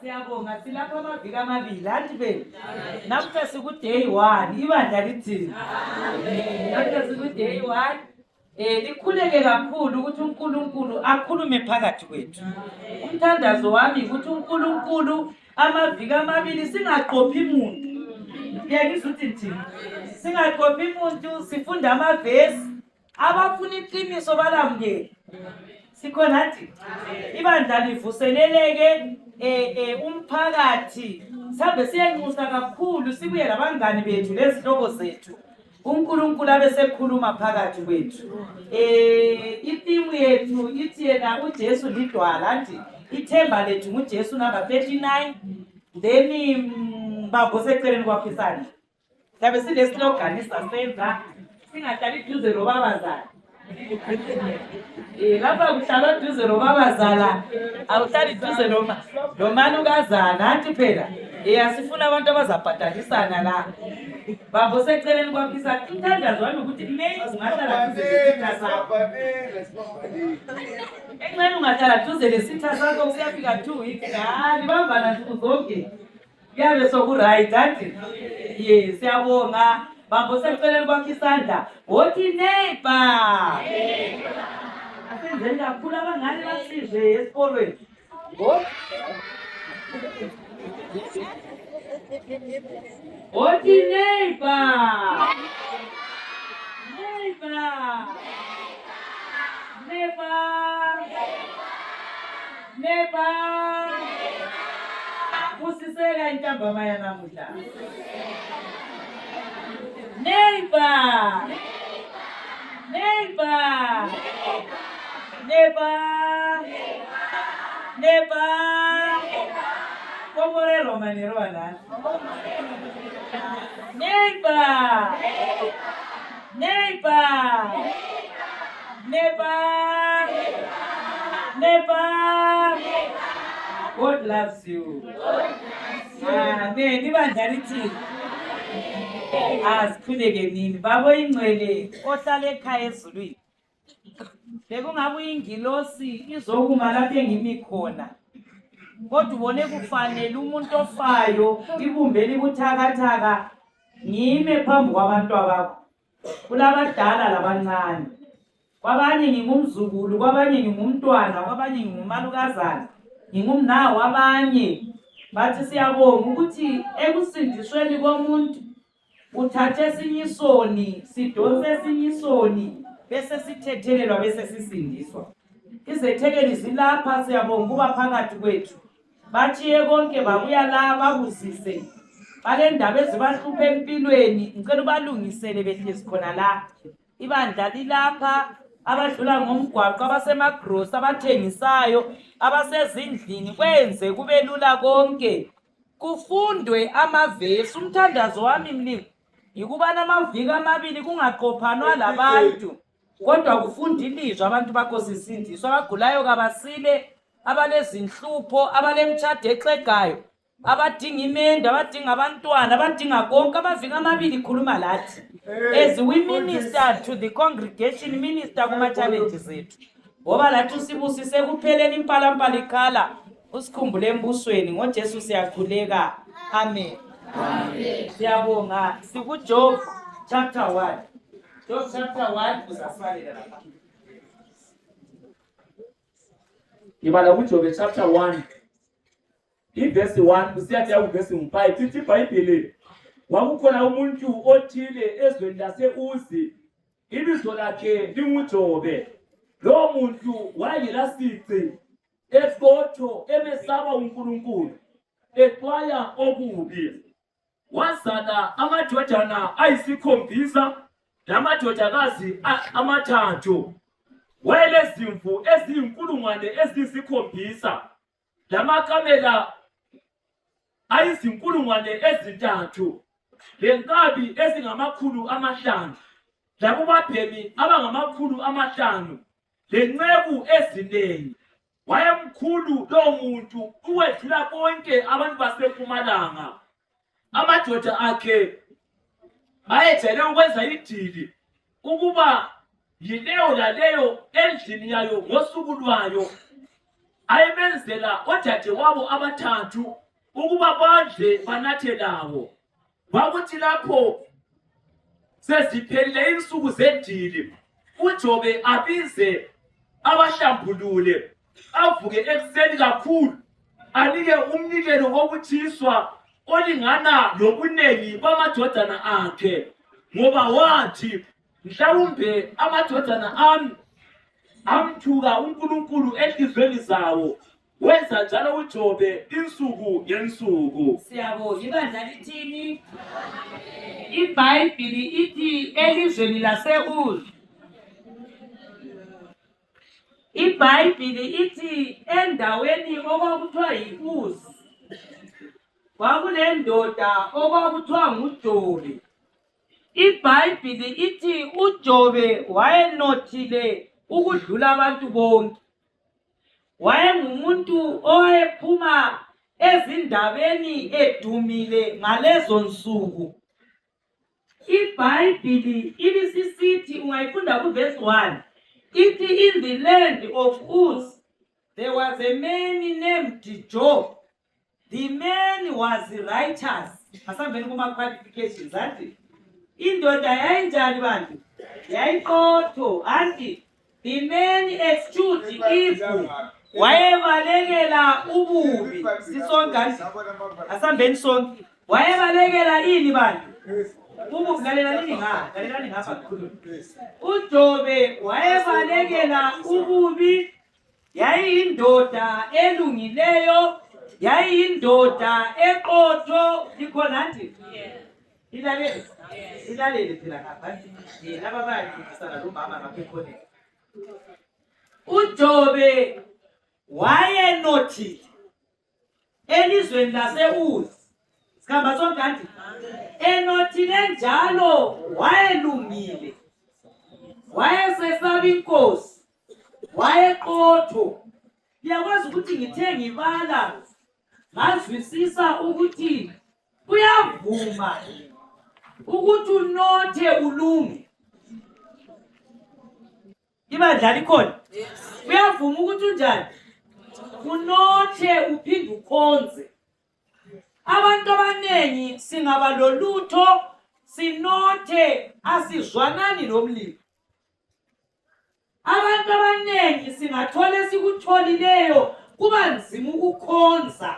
Siyabonga silapha amaviki amabili anti phela namuhla sikuday 1 ibandla lithini namuhla sikuday 1 likhuleke kakhulu ukuthi uNkulunkulu akhulume phakathi kwethu. Umthandazo wami ukuthi uNkulunkulu amaviki amabili singaqophi umuntu. Ngiyakuzwa ukuthi thina singaqophi umuntu sifunda amavesi abafuna iqiniso balamukele. Sikhona nje ibandla livuseleleke umphakathi sabe siyanxusa kakhulu sibuye labangani bethu lezihlobo zethu uNkulunkulu abesekhuluma phakathi kwethu. Itimu yethu ithi yena uJesu lidwala nje ithemba lethu nguJesu number 39 then baboseceleni kwaphisana sabe sileslogan isasenza singahlali duze lobabazana. Lapha kuhlala duze lobabazala awuhlali duze lomani ukazana anti phela asifuna abantu abazabhadalisana la baboseceleni kwaphisana. Umthandazo wami ukuthi maybe ungahlala duze lesitha sakho encane ungahlala duze lesitha sakho usiyafika 2 weeks libambana nsuku zonke kuyabe sokuright anti siyabonga baboseceleni kwakho isandla wothi neighbor asenzeni kakhulu abangane basize esikolweni wothi neighbor usiseka intambama yanamuhla. Neighbor. ¿Cómo le romanero a la? Neighbor. God loves you. Amen. Asikhuleke nini babo ingcwele ohlala ekhaya ezulwini bekungabe uyingilosi izokuma lapho engimi khona kodwa ubone kufanele umuntu ofayo ibumbeli buthakathaka ngime phambi kwabantu abakho kulabadala labancane kwabanye ngingumzukulu kwabanye ngingumntwana kwabanye ngingumalukazana ngingumnawo abanye bathi siyabonga ukuthi ekusindisweni komuntu uthathe sinyisoni sidonse sinyisoni bese sithethelelwa bese sisindiswa. Izethekeli zilapha siyabonga kuba phakathi kwethu bathiye konke babuya la babusise bale ndaba ezibahlupha empilweni ngicela ubalungisele behlezi khona la ibandla lilapha abadlula ngomgwaqo abasemagross abathengisayo abasezindlini kwenze kube lula konke kufundwe amavesi. Umthandazo wami mlimi yikubana amaviki amabili kungaqophanwa labantu kodwa kufunda ilizwi abantu bakho sisindiswa abagulayo kabasile abalezinhlupho abalemtshado exegayo abadinga imende abadinga abantwana abadinga konke amaviki amabili khuluma lathi as we minister to the congregation minister kuma challenges zethu ngoba lathi usibusise kupheleni impalampala ikhala usikhumbule embusweni ngoJesu siyakhuleka. Amen. Siyabonga sikuJob chapter 1. Job chapter 1 usafalela lapha. Ibala kuJob chapter 1 iverse 1 kusiyathi uverse 5 ithi iBhayibheli wakukhona umuntu othile ezweni laseUzi ibizo lakhe linguJobe. Lo muntu wayelasici eqotho emesaba uNkulunkulu exwaya okubi wazala amadodana ayisikhombisa lamadodakazi amathathu wayelezimvu eziyinkulungwane eziyisikhombisa lamakamela ayizinkulungwane ezintathu lenkabi ezingamakhulu amahlanu lakubabhemi abangamakhulu amahlanu lenceku ezinengi. Wayemkhulu lo muntu uwedlula bonke abantu baseMpumalanga. Amadoda akhe ayejele ukwenza idili ukuba yileyo laleyo endlini yayo ngosuku lwayo ayemenzela odadewabo abathathu ukuba badle banathe lawo. Kwakuthi lapho seziphelile insuku zedili, uJobe abize abahlambulule, avuke ekuseni kakhulu, anike umnikelo wokuthiswa olingana lobunengi bamadodana akhe, ngoba wathi mhlawumbe amadodana ami amthuka uNkulunkulu enhlizweni zawo. Wenza njalo uJobe insuku ngensuku. Siyabonga. Ibandla lithini? iBhayibhili ithi elizweni lase-Uzi. iBhayibhili ithi endaweni okwakuthiwa yi-Uzi kwakulendoda okwakuthiwa nguJobe. iBhayibhili ithi uJobe wayenothile ukudlula abantu bonke. Wayengumuntu owayephuma ezindabeni edumile ngalezo nsuku. iBhayibhili ibisisithi ungayifunda kuverse 1 ithi in the land of Uz there was a man named Job. The man was righteous. Asambeni kuma qualifications athi indoda yayinjani bantu? Yayiqotho. Anti the man eschewed evil. Wayebalekela ububi. Sisonke asambeni sonke. Wayebalekela ini bantu? Ububi. Lalelani ngapha kukhulu. uJobe wayebalekela ububi. Yayindoda elungileyo, yayindoda eqotho. Likhona nje? Ilalele phela ngapha. Laba bayifundisana lo mama ngapha ekhona. uJobe wayenothile elizweni lase-Uzi. Sikhamba sonke kanti enothile njalo wayelungile. Wayesesaba inkosi. Wayeqotho. Ngiyakwazi ukuthi ngithe ngibala ngazwisisa ukuthi kuyavuma ukuthi unothe ulunge. Ibandla likhona? Kuyavuma ukuthi unjani? Unothe uphinde ukhonze. Abantu abanengi singaba lolutho sinothe asizwanani nomlilo. Abantu abanengi singathola sikutholileyo kuba nzima ukukhonza.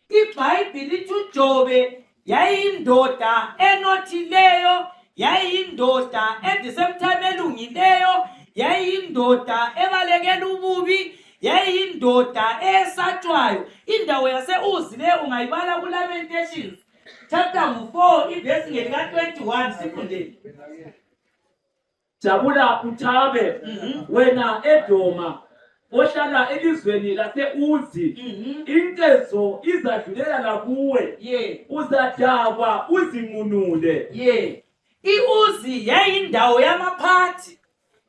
iBhayibhili lithi uJobe yayindoda enothileyo, yayindoda at the same time elungileyo, yayindoda ebalekela ububi, yayindoda esatshwayo. Indawo yase-Uzi le ungayibala kuLamentations chapter 4 iverse ngelika-21 sifundeni. Jabula Uthabe, wena Edoma ohlala elizweni lase-Uzi, inkezo izadlulela lakuwe. Uzadakwa uzinqunule. I-Uzi yayindawo yamaphathi.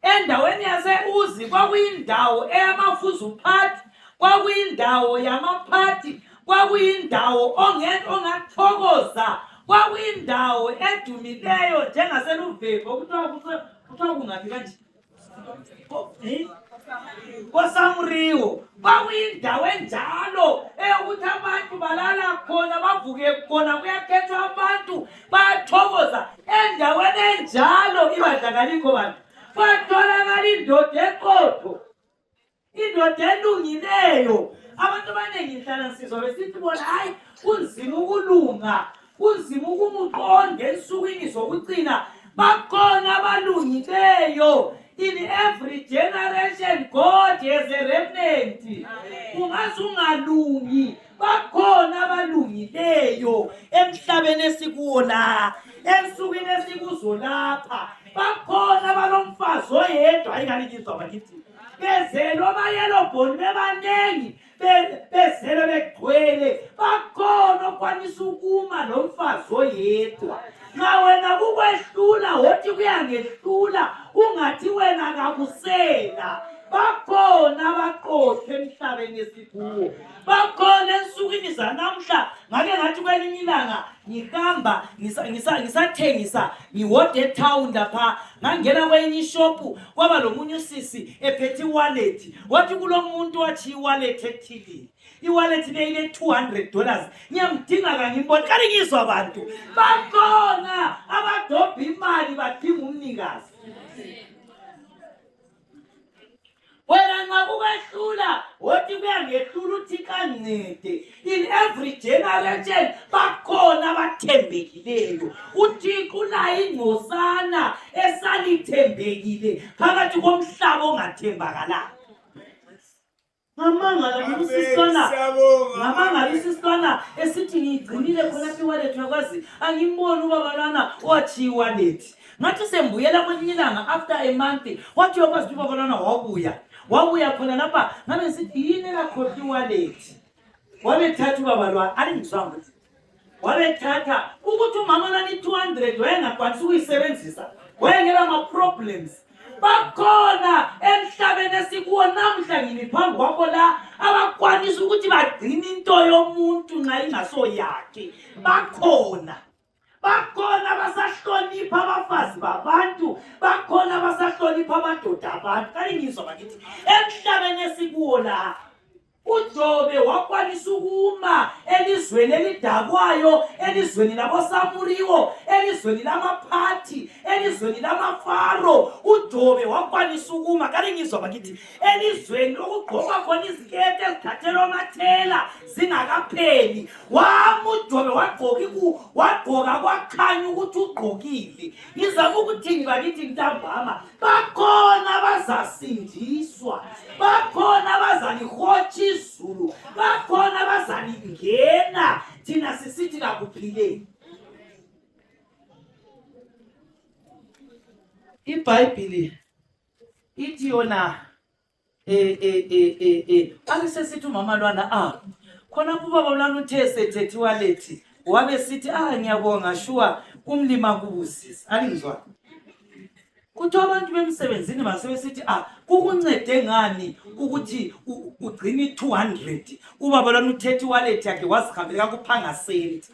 Endaweni yase-Uzi kwakuyindawo eyamafuzuphathi, kwakuyindawo yamaphathi, kwakuyindawo ongathokoza, kwakuyindawo edumileyo njengaseLuveve okuthiwa kungaphi kanje? KoSamriwo. Kwakuyindawo enjalo eyokuthi abantu balala khona, bavuke khona, kuyakhethwa abantu bayathokoza. Endaweni enjalo ibandla kalikho bantu. Kwatholakala indoda eqotho, indoda elungileyo. Abantu abaningi ngihlala nsizwa besithi bona hayi kunzima ukulunga, kunzima ukumuqonda ensukwini zokucina. Bakhona abalungileyo. In every generation God has a remnant. Ungaze ungalungi, bakhona abalungileyo emhlabeni esikuwo la, ensukwini esikuzo lapha. Bakhona abalomfazi oyedwa. Ayikalikizwa bakithi bezelwe abayelobhoni bebanengi, bezelwe begcwele. Bakhona okwanisa ukuma nomfazi oyedwa. Nxa wena kukwehlula wothi kuyangehlula, ungathi wena kakusela. Bakhona abaqotho emhlabeni esikuwo. Bakhona ensukwini zanamhla ngake ngathi kwelinye ilanga ngihamba ngisathengisa ngiwode town lapha ngangena kwenye ishopu kwaba lomunye usisi ephethe wallet wathi kulomuntu wathi wallet ethile iwallet le ile $200 ngiyamdinga kangimbona kali ngizwa abantu bakhona abadobha imali badinga umnikazi wena ngakukahlula wothi kuyangehlula uthi kancede in every generation bakhona abathembekileyo uThixo unayo ingcosana esalithembekile phakathi komhlaba ongathembakalanga ngamanga isisitwana esithi ngiyigcinile khona iwallet yakwazi angimboni ubaba lana wathi iwallet ngathi sembuyela kwelinye ilanga after a month wathi yakwazi ubaba lana wabuya khona lapha ngabe sithi yini lakhohla iwallet wabethatha ubaba lwa alingizwanga wabethatha ukuthi umama lana i200 wayengakwanisa ukuyisebenzisa wayengela ama-problems bakhona emhlabeni esikuwo namhla ngini phambi kwakho la abakwanisa ukuthi bagcine into yomuntu nxa ingasoyakhe bakhona basahlonipha abafazi babantu bakhona basahlonipha amadoda abantu kalingizwa bakithi emhlabeni esikuwo la uJobe wakwanisa ukuma elizweni elidakwayo elizweni laboSamuriwo elizweni lamaphathi elizweni lamafaro uJobe wakwanisa ukuma kalingizwa bakithi elizweni lokugqoka khona izikete ezithathelwa amathela zingakapheli uJobe wagqoka kwakhanya ukuthi ugqokile ngizama ukuthi bakithi ntambama bakhona bazasindiswa bakhona bazalihotsha izulu bakhona bazalingena thina sisithi kakuphileni iBhayibheli ithi yona akisesithi umama lwana khona ubaba lwana uthe sethethe iwallet wabe sithi ngiyabonga shuwa umlima kubusisa alingizwa kuthi abantu bemsebenzini basebesithi kukuncede ngani ukuthi ugcine i200 ubaba lwana uthethe iwallet yakhe wazihambela kuphanga senti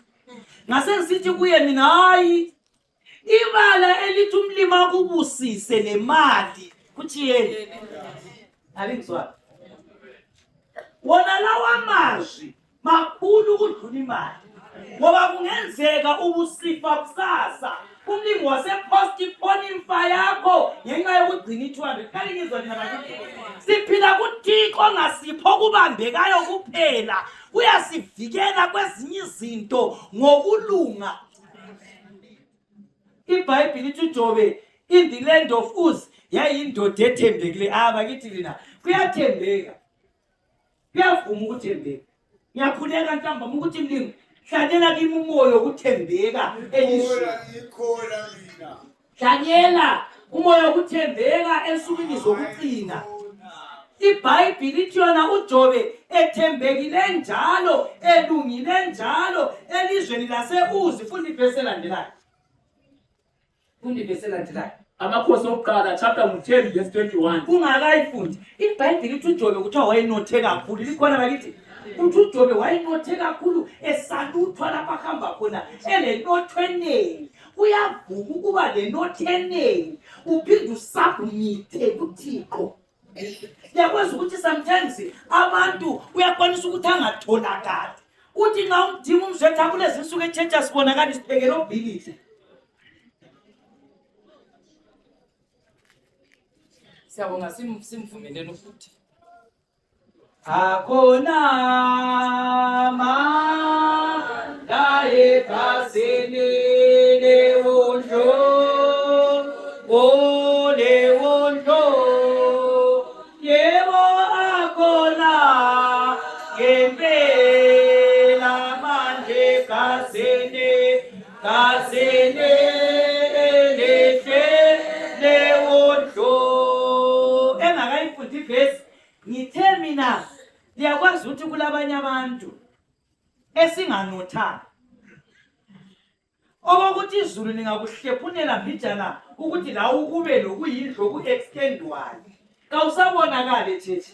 ngasengisithi kuye mina hayi ibala elithi umlima kubusise nemali kuthi yena alingizwa wona lawa mazwi makhulu ukudlula imali ngoba kungenzeka ubusifa kusasa umlimi wasepostpone imfa yakho ngenxa yokugcina i200 kalingizwa nina bakithi siphila kuThixo ongasipho kubambekayo kuphela uyasivikela kwezinye izinto ngokulunga iBhayibheli ithi uJobe in the land of Uz yayindoda ethembekile bakithi lina kuyathembeka kuyavuma ukuthembeka ngiyakhuleka ntambama ukuthi mlimi hlanyela kimi umoya wokuthembeka hlanyela umoya wokuthembeka ensukwini zokucina iBhayibheli ithi yona uJobe ethembekile njalo elungile njalo elizweni lase-Uzi fundi ivesi elandelayo Amakhosi okuqala chapter 10 verse 21 ungakayifundi iBhayibheli ithi uJobe kuthiwa wayenothe kakhulu likhona bakithi uthi uJobe wayenothe kakhulu esaluthwa lapha hamba khona elenotho eningi uyavuka ukuba lenotho eningi uphinde usubmithe kuThixo yakwazi ukuthi sometimes abantu uyakwanisa ukuthi angatholakali uthi nxa umdinga umzwethu kulezi nsuku eChurch asibonakala isiphekelo obhilise siyabonga simvumeleni futhi akhona manda ekhasini lewondlo olewondlo yebo akhona ngempela manje ekhasini ngithe mina liyakwazi ukuthi kulabanye abantu esinganothanga okokuthi izulu lingakuhlephulela mbijana ukuthi la ukube lokuyindlu ku-extendwayo kawusabonakali thethi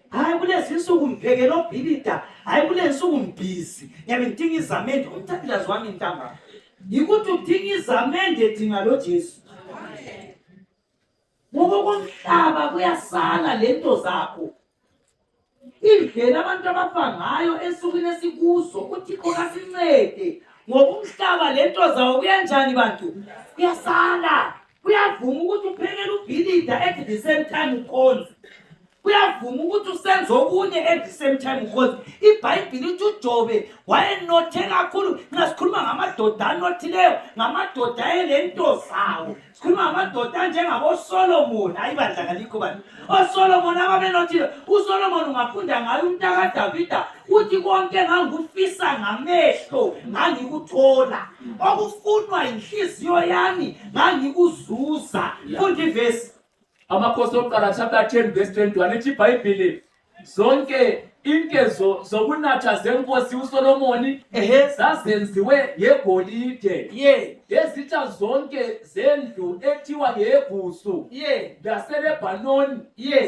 hayi kulezi insuku mphekela obhilida, hayi kulezi insuku mbhizi ngiyabe ngidinga izamende. Umthandazo wami ntambama yikuthi udinga izamende, dinga lo Jesu. Ngoba komhlaba kuyasala lento zakho. Indlela abantu abafa ngayo esukwini esikuso uThixo kasincede, ngoba umhlaba lento zawo kuyanjani bantu? Kuyasala. Kuyavuma ukuthi uphekele ubhilida at the same time ukhonze. Kuyavuma ukuthi usenze okunye at the same time ukhonze. iBhayibhili lithi uJobe wayenothe kakhulu. Nxa sikhuluma ngamadoda anothileyo, ngamadoda ayelento zawo, sikhuluma ngamadoda anjengaboSolomoni. Hayi bandla kalikho bantu. OSolomoni ababenothile. uSolomoni ungafunda ngayo umntakaDavida uthi konke ngangufisa ngamehlo ngangikuthola, okufunwa inhliziyo yami ngangikuzuza. Funda ivesi. Amakhosi okuqala chapter 10 verse 21 ithi iBhayibhili zonke inkezo zokunatha zenkosi uSolomoni zazenziwe ngegolide. Lezitsha zonke zendlu ethiwa ngeyebusu laseLebanoni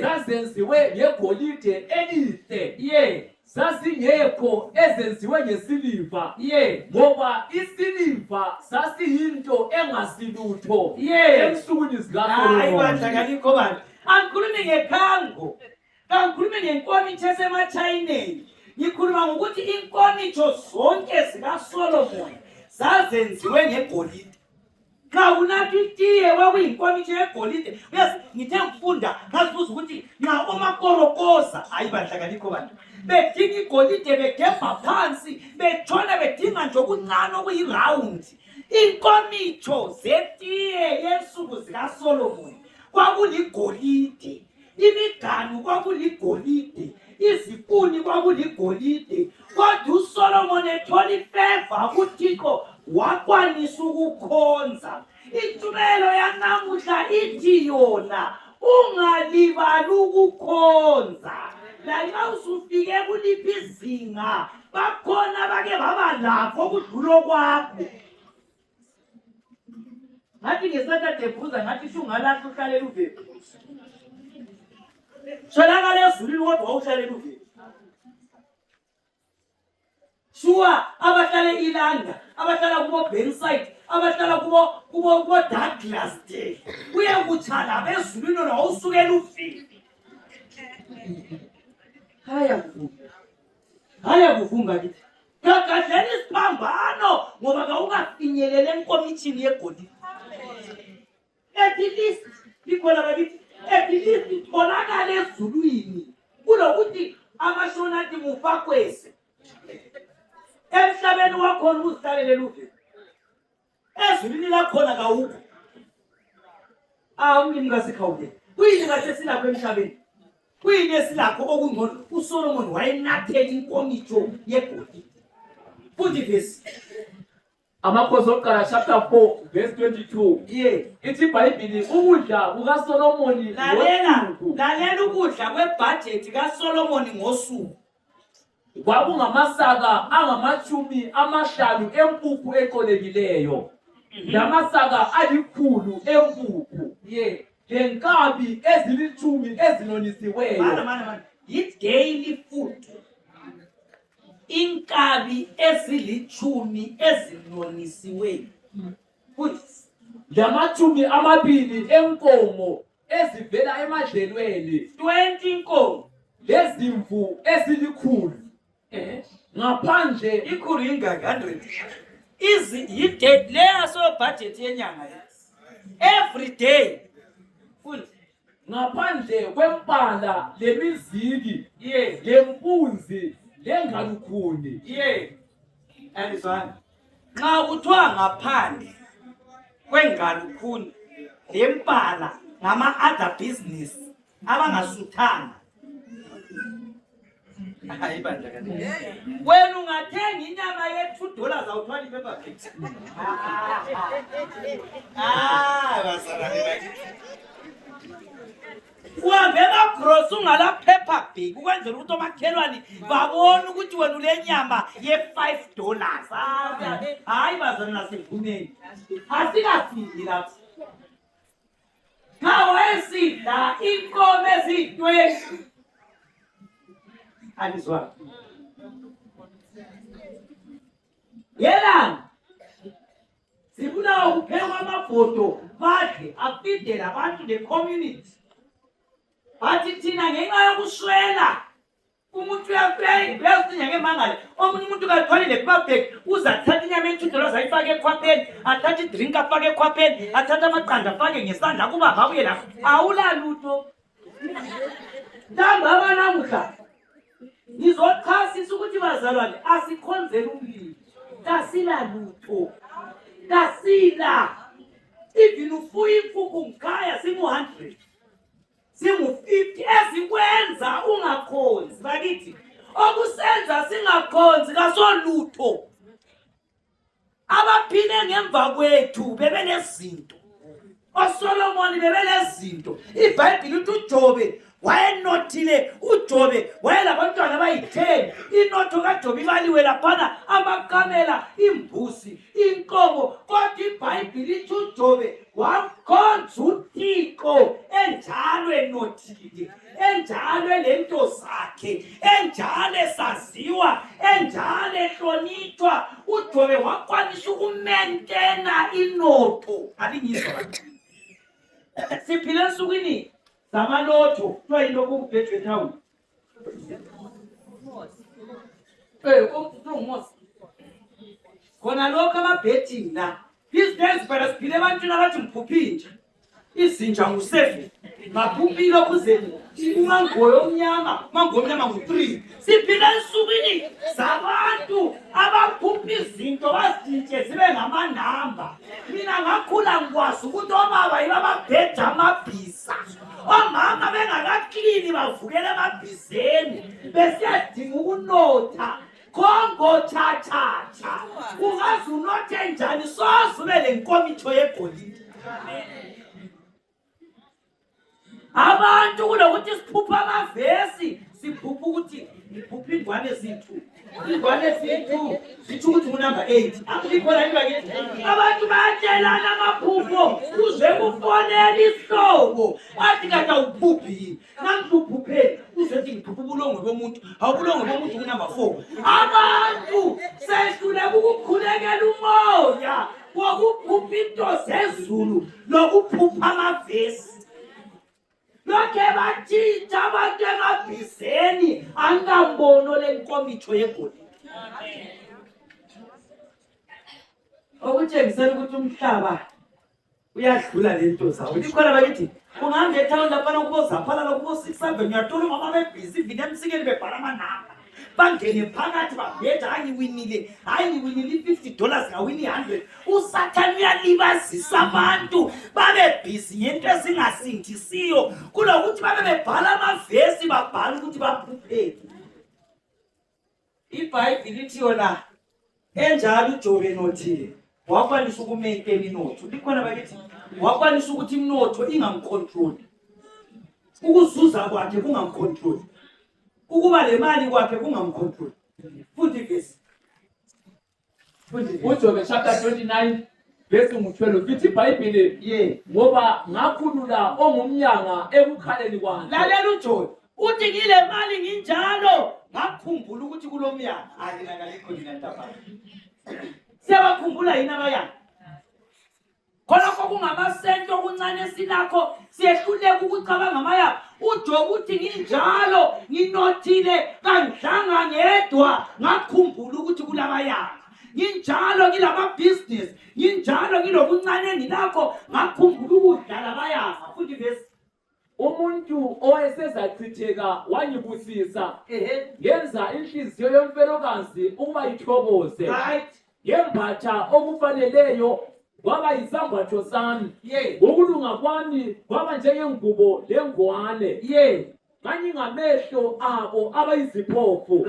zazenziwe ngegolide elihle. Sasingekho ezenziwe ngesiliva, ngoba isiliva sasiyinto engasilutho ensukwini zikaSolomoni. Hayi bandla kalikho bantu. Angikhulumi ngekhango, kangikhulumi ngenkomitsho esemachayineni, ngikhuluma ngokuthi inkomitsho zonke zikaSolomoni zazenziwe ngegolide. Xa unathi itiye kwakuyinkomitsho yegolide. Uyazi ngithe ngifunda ngazibuza ukuthi nxa omakorokosa, hayi bandla kalikho bantu, bedinga igolide begemba phansi betshona bedinga nje okuncane okuyirawundi. Inkomitsho zetiye yensuku zikaSolomoni kwakuligolide, imiganu kwakuligolide, izipuni kwakuligolide. Kodwa uSolomoni ethola ifeva kuThixo wakwanisa ukukhonza. Intshumayelo yanamuhla ithi yona ungalibali ukukhonza. Lanxa usufike kuliphi izinga, bakhona bake baba lakho okudlula kwakho. Ngathi ngeSaturday buza ngathi shungalahla uhlalela uvephi. Sholakala ezulwini kodwa wawuhlalela uvephi. Shuwa abahlala iLanga, abahlala kubo Benside, abahlala kubo Douglas Day, uyakuthala bezulwini nona wawusukela uvephi. Haya kuvunga kithi. Gagadlela isiphambano ngoba kawungafinyelele enkomitshini yegolide. At least ikhona bakithi, at least itholakala ezulwini kulokuthi amashonathi mufakwese. Emhlabeni wakhona uzihlalele uvephi. Ezulwini lakhona kawukho. Umlimi kaSikhawule kuyini kahle silapho emhlabeni? Kuyini esilakho okungcono? uSolomoni wayenathela inkomitsho yegolide. Futhi vesi Amakhosi okuqala chapter 4 verse 22 ithi iBhayibhili ukudla kukaSolomoni lalela ukudla kwebudget kaSolomoni ngosuku kwakungamasaka angamashumi 5 empuphu eqolekileyo, namasaka 100 empuphu, lenkabi ezilithumi ezinonisiweyo. Mana it's daily food. Inkabi ezilithumi ezinonisiweyo. Lamatshumi 20 enkomo ezivela emadlelweni, 20 inkomo lezimvu ezilikhulu. Ngaphandle ikhulu ingaki 100 yi-date leya so budget yenyanga every day. Ngaphandle kwempala lemiziki lempunzi lengalukhuni. Andizwana nxa kuthiwa ngaphandle kwengalukhuni lempala ngama-other business abangasuthanga. Hayi bandla kanti wena ungathenga inyama ye$2 awuthwali ipaper bag. Uhambe emagrosi ungala paper bag ukwenzela ukuthi omakhelwane babone ukuthi wena ule nyama ye$5. Hayi bazana nasevumeni asikafiki lapho. Xa wayesidla inkomo eziyi-20 alizwa yelanga sifuna ukuphekwa amafoto badle afidele abantu ne-community bathi thina ngenxa yokuswela umuntu uyafika inyanga emangala omunye umuntu kathwalile kubabheki uze athathe inyama entshudolo zayifake ekhwapheni athathe idrink afake ekhwapheni athathe amaqanda afake ngesandla kuba babuye lapho awulalutho ntambama namuhla ngizochasisa ukuthi bazalwane asikhonzele umlilo kasilalutho kasila even ufuya imfuku ngikhaya singu-100 singu-50 ezikwenza ungakhonzi bakithi okusenza singakhonzi kasolutho abaphile ngemva kwethu bebenezinto oSolomoni bebenezinto iBhayibheli uthi uJobe wayenothile uJobe wayelabantwana abayi-10 inotho kaJobe ibaliwe laphana amakamela imbuzi inkomo kodwa iBhayibheli ithi uJobe wakhonza uThixo enjalo enothile enjalo lento zakhe enjalo esaziwa enjalo ehlonitshwa uJobe wakwanisa ukumentena inotho alingizwa siphile ensukwini zamalotho kuthiwa yilokhu okubhejwe town okuthungumosi khona lokhu ama-betting la these days phela siphile ebantwini abathi mphuphinja izinja ngu-7 maphuphi lokhu zenu umangoyo omnyama ngu-3 siphile ensukwini zabantu abaphupha izinto bazintshe zibe ngamanamba mina ngakhula ngikwazi ukuthi obaba yibo ababheja amabhiza omama bengakaklini bavukela emabhizeni besiyadinga ukunotha kongo cha ungazi unothe njani soze ube le nkomitho yegolide abantu kulokuthi siphupha amavesi siphupha ukuthi ngiphupha ingwane zethu zitsho ukuthi ngunumber 8 akulikhona yini bakithi abantu bayatshelana amaphupho uze kufonela isihlobo athi kade awuphuphi yini nangiphupheni uzothi ngiphupha ubulongwe bomuntu awubulongwe bomuntu kunumber 4 abantu sehluleka ukukhulekela umoya wokuphupha into zezulu lokuphupha amavesi lokhe batshitsha abantu emabhizeni angambono lenkomitho yegolide okutshengisela ukuthi umhlaba uyadlula lento zawo likhona bakithi ungahamba ethawuni laphana kubozaphalala kubo-6 uyathola umama bebhizi ivini emsikeni bebhala amanamba bangene phakathi babheja hayi ngiwinile $50 ngawini 100 usathane uyalibazisa abantu babe busy ngento ezingasindisiyo kulokuthi babe bebhala amavesi babhala ukuthi baphuphele iBhayibheli lithi yona enjalo uJobe nothile wakwanisa ukumaintain inotho likhona bakithi wakwanisa ukuthi inotho ingamcontrol ukuzuza kwakhe kungamcontrol ukuba le mali kwakhe kungamcontrol futhi vesi uJobe chapter 29 verse 12 lithi iBhayibheli ngoba ngakhulula ongumnyanga ekukhaleni kwami lalela uJobe uthi ngile mali nginjalo ngakhumbula ukuthi kulomnyanga alinakalikho linantaba siyabakhumbula yini abayanga khona kokungamasento okuncane sinakho siyehluleka ukucabanga amaya uJobe uthi nginjalo nginothile kangidlanga ngedwa ngakhumbula ukuthi kulabayanga nginjalo ngilama-business nginjalo ngilokuncane ngilakho ngakhumbula ukudlala bayanga futhi vesi umuntu owayesezachitheka wangibusisa ngenza inhliziyo yomfelokazi ukuba ithokoze ngembatha okufaneleyo kwaba yisambatho sami ukulunga kwami kwaba njengengubo lengwane ngamehlo abo abayiziphofu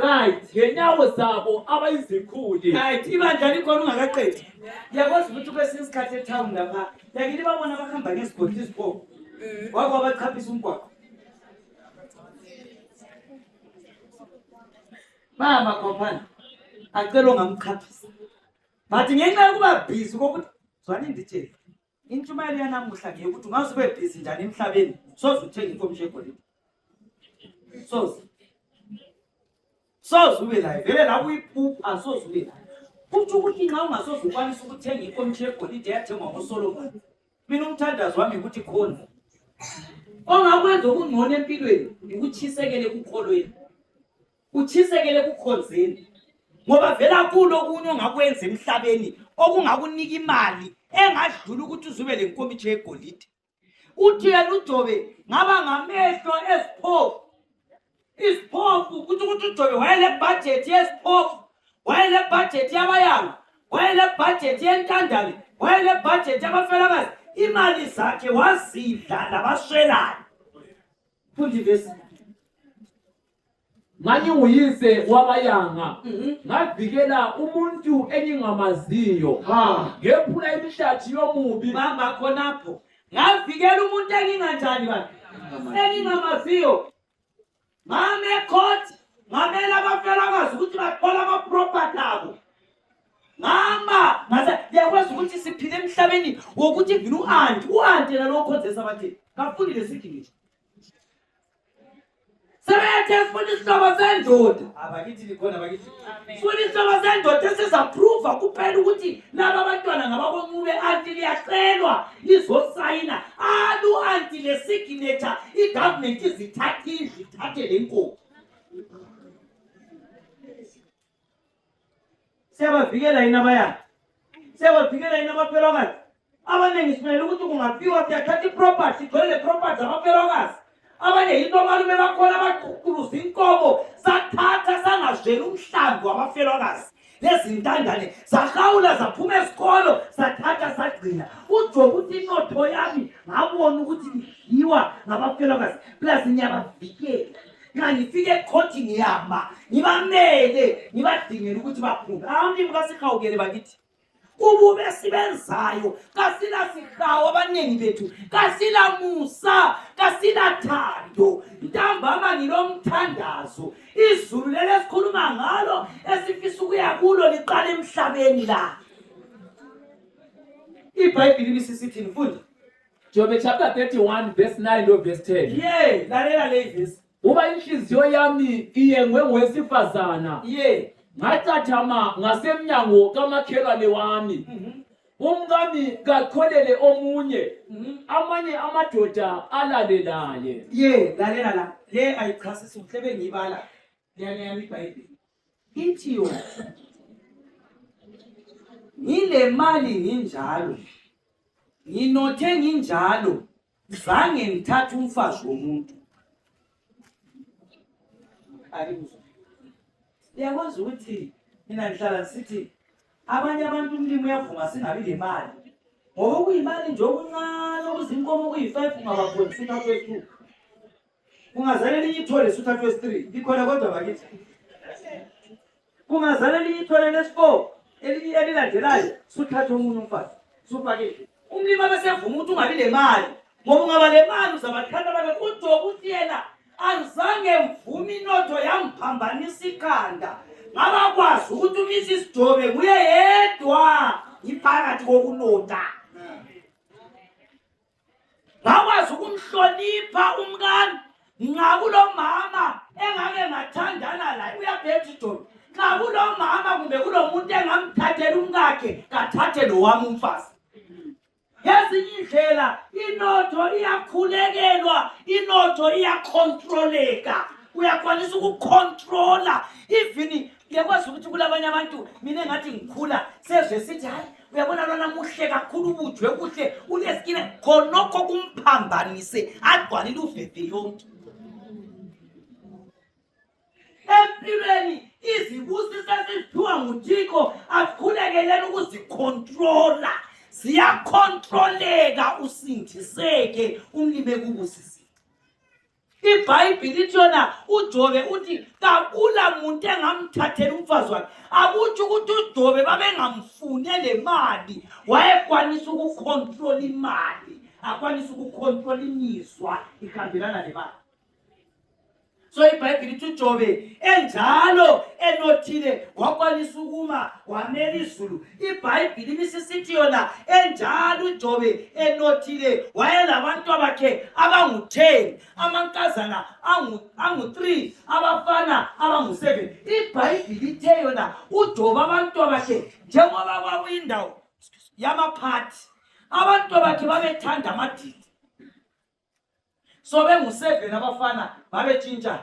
ngenyawo zabo abayizikhuli ibandla likhona ungakaqedi yakwazi ukuthi kwesinye isikhathi ethawuni lapha yakini babona bahamba ngezigodi iziphofu wako bachaphisa umgwaqo mama khophana acela ongamchaphisa bathi ngenxa yokuba busy kokuthi zwana inditshela intshumayelo yanamuhla ngeyokuthi ungaze ube busy njani emhlabeni soze uthenge inkomishi yegolide soze sozube la vele la kuyiphupha asozube la kuthi ukuthi nxa ungasoze ukwanisa ukuthenga inkomishi yegolide yathengwa nguSolomon mina umthandazo wami ukuthi khona ongakwenza okungcono empilweni ukuchisekele kukholweni uchisekele kukhonzeni ngoba vela kulo kunye ongakwenza emhlabeni okungakunika imali engadlula ukuthi uzube lenkomishi yegolide uthi yena uJobe ngaba ngamehlo esiphofu isiphofu ukuthi uJobe wayele budget yesiphofu wayele budget yabayanga wayele budget yentandane wayele budget yabafelakazi imali zakhe wazidla nabaswelayo futhi vesi nganyuyise wabayanga ngavikela umuntu engingamaziyo ngephula imihlathi yomubi bamba khonapho ngavikela umuntu enginganjani bantu engingamaziyo ngame court ngamela abafelakazi ukuthi bathola ama-property abo ngama ngase yakwazi ukuthi siphile emhlabeni wokuthi vina u-anti nalo khonzesa bathini kafuni lesigingisi sebethe sifuna isihlobo sendoda abakithi likhona bakithi sifuna isihlobo sendoda esizaphruva kuphela ukuthi laba abantwana ngabakoncube anti liyacelwa lizosayina alu-anti le-signature i-government izithathe le nkomo siyabavikela yini abayanga siyabavikela yini abafelokazi abaningi sifanele ukuthi kungafiwa siyathatha iproperty sigcwele le property zabafelokazi abanye yinto malume bakhona abaqhuquluza inkomo sathatha sangazweli umhlambi wabafelokazi lezintandane zahawula zaphuma esikolo sathatha sagcina uJobe uthi inotho yami ngabona ukuthi idliwa ngabafelokazi plus ngiyabavikela nxa ngifike ekhoti ngiyama ngibamele ngibadingele ukuthi baphume amlimu kasihawukele bakithi ububi esibenzayo kasila sihawu abaningi bethu kasila musa kasila thando ntambama ngilomthandazo izulu leli esikhuluma ngalo esifisa ukuya kulo liqala emhlabeni la iBhayibheli lisisithi mfundi Jobe chapter 31 verse 9 to verse 10 lalela le verse uba inhliziyo yami iyengwe ngowesifazana ngacathama ngasemnyango kamakhelwane wami umkami kakholele omunye amanye amadoda alalelaye lalela la le ayichasisa uhlebe ngibala leyani iBhayibheli ithi yona ngile mali nginjalo nginothe nginjalo zange ngithathe umfazi womuntu uyakwazi ukuthi mina ngihlala sithi abanye abantu umlimi uyavuma singabi le mali ngoba kuyimali nje okuncane okuzinkomo okuyi-5 ungabakhona suthathu wesi-2 kungazale linye ithole suthathu wesi-3 likhona kodwa bakithi kungazale linye ithole lesi-4 elinye elilandelayo suthathu omunye umfazi sufake umlimi abesevuma ukuthi ungabi le mali ngoba ungaba le mali uzabathanda abantu uJobe uthi yena azange mvumi inotho yamphambanisa ikhanda ngabakwazi ukuthi uMrs Jobe nguye yedwa iphakathi kokunotha ngakwazi ukumhlonipha umkami ngakulo mama engake ngathandana laye uyabhethi Jobe ngakulo mama kumbe kulo muntu engamthathela umkakhe kathathe lo wami umfazi yezinye indlela inotho iyakhulekelwa inotho iyakontroleka uyakwanisa ukukontrola even uyakwazi ukuthi kulabanye abantu mina engathi ngikhula sezwe sithi hayi uyabona lona muhle kakhulu ubujwe kuhle unesikine khonokho kumphambanise agcwalile uveve yonke empilweni izibusiso esiziphiwa nguThixo akhulekeleni ukuzikontrola siyakontroleka usindiseke umlibe kubusisi iBhayibheli lithi yona uJobe uthi kakula muntu engamthathela umfazi wakhe akuthi ukuthi uJobe babengamfunele imali wayekwanisa ukukontrola imali akwanisa ukukontrola imizwa ihambelana nemali So iBhayibheli lithi uJobe enjalo enothile wakwanisa ukuma wamela izulu. iBhayibheli lisisithi yona enjalo uJobe enothile wayelabantu bakhe abangu-10, amankazana angu-3, abafana abangu-7. iBhayibheli lithe yona uJobe abantu bakhe njengoba kwakuyindawo yamaphathi, abantu bakhe babethanda amadili. So bengu-7 abafana babetshintsha.